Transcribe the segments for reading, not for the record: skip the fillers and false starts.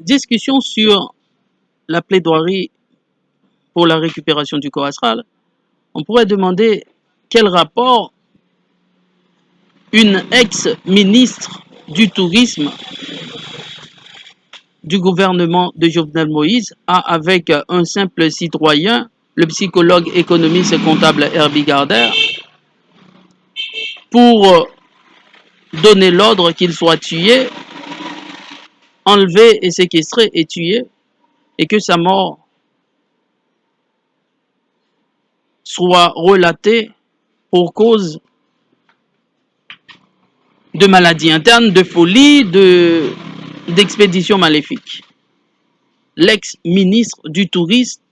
discussion sur la plaidoirie pour la récupération du corps astral, on pourrait demander quel rapport une ex-ministre du tourisme du gouvernement de Jovenel Moïse a avec un simple citoyen, le psychologue, économiste et comptable Herbie Gardner, pour donner l'ordre qu'il soit tué, enlevé et séquestré et tué, et que sa mort soit relatée pour cause de maladie interne, de folie, d'expédition maléfique. L'ex-ministre du tourisme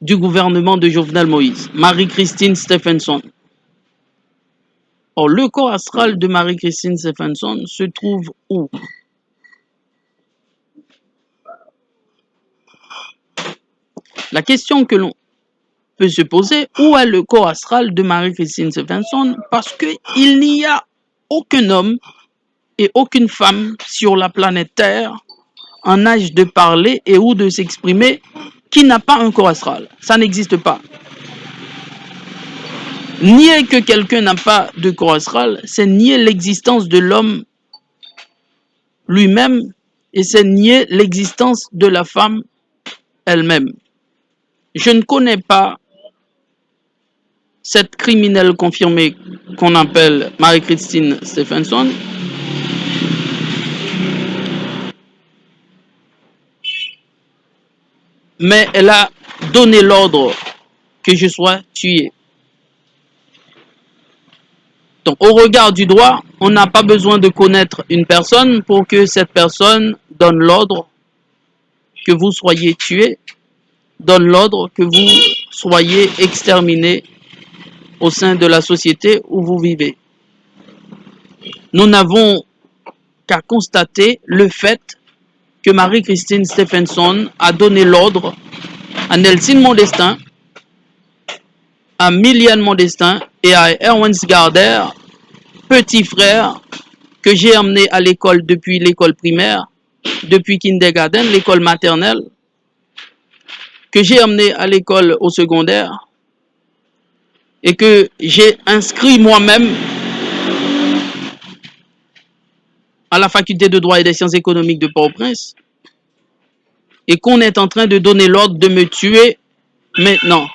du gouvernement de Jovenel Moïse, Marie-Christine Stephenson. Or, le corps astral de Marie-Christine Stephenson se trouve où? La question que l'on peut se poser, où est le corps astral de Marie-Christine Stephenson? Parce qu'il n'y a aucun homme et aucune femme sur la planète Terre en âge de parler et ou de s'exprimer qui n'a pas un corps astral. Ça n'existe pas. Nier que quelqu'un n'a pas de corps astral, c'est nier l'existence de l'homme lui-même et c'est nier l'existence de la femme elle-même. Je ne connais pas cette criminelle confirmée qu'on appelle Marie-Christine Stephenson. Mais elle a donné l'ordre que je sois tué. Donc, au regard du droit, on n'a pas besoin de connaître une personne pour que cette personne donne l'ordre que vous soyez tué, donne l'ordre que vous soyez exterminé au sein de la société où vous vivez. Nous n'avons qu'à constater le fait que Marie-Christine Stephenson a donné l'ordre à Nelson Modestin, à Miliane Modestin et à Erwin Gardner, petit frère que j'ai emmené à l'école depuis l'école primaire, depuis kindergarten, l'école maternelle, que j'ai emmené à l'école au secondaire et que j'ai inscrit moi-même à la faculté de droit et des sciences économiques de Port-au-Prince et qu'on est en train de donner l'ordre de me tuer maintenant.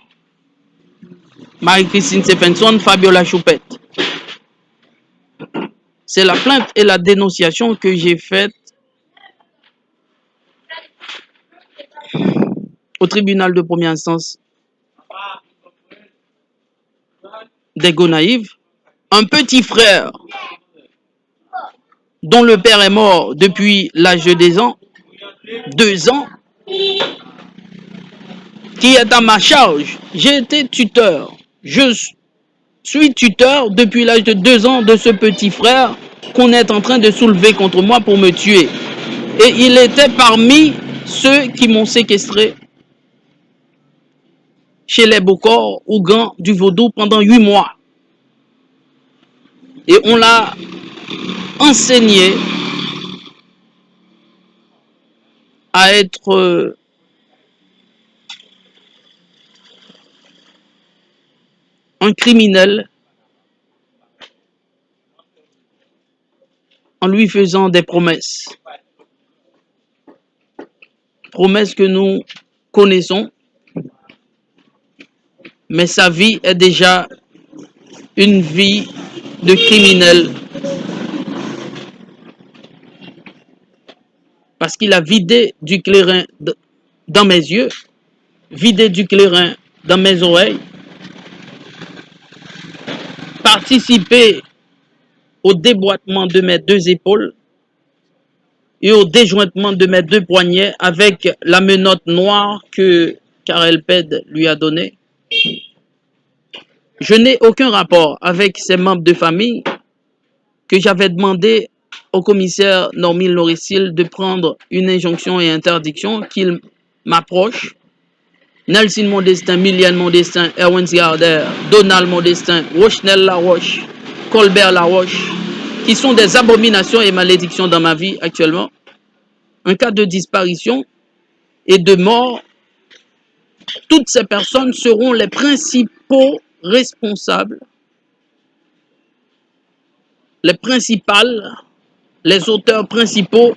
Marie-Christine Stephenson, Fabiola Choupette. C'est la plainte et la dénonciation que j'ai faite au tribunal de première instance des Gonaïves. Un petit frère dont le père est mort depuis l'âge de 2 ans, qui est à ma charge. J'ai été tuteur. Je suis tuteur depuis l'âge de 2 ans de ce petit frère qu'on est en train de soulever contre moi pour me tuer. Et il était parmi ceux qui m'ont séquestré chez les Bokor, au Grand du Vaudou, pendant 8 mois. Et on l'a enseigné à être un criminel en lui faisant des promesses. Promesses que nous connaissons, mais sa vie est déjà une vie de criminel. Parce qu'il a vidé du clairin dans mes yeux, vidé du clairin dans mes oreilles, participé au déboîtement de mes 2 épaules et au déjointement de mes 2 poignets avec la menotte noire que Karel Ped lui a donnée. Je n'ai aucun rapport avec ces membres de famille que j'avais demandé au commissaire Normil Noricil de prendre une injonction et interdiction qu'il m'approche. Nelson Modestin, Miliane Modestin, Erwin Gardner, Donald Modestin, Rochnel Laroche, Colbert Laroche, qui sont des abominations et malédictions dans ma vie actuellement, en cas de disparition et de mort, toutes ces personnes seront les principaux responsables, les principales, les auteurs principaux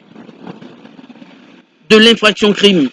de l'infraction crime.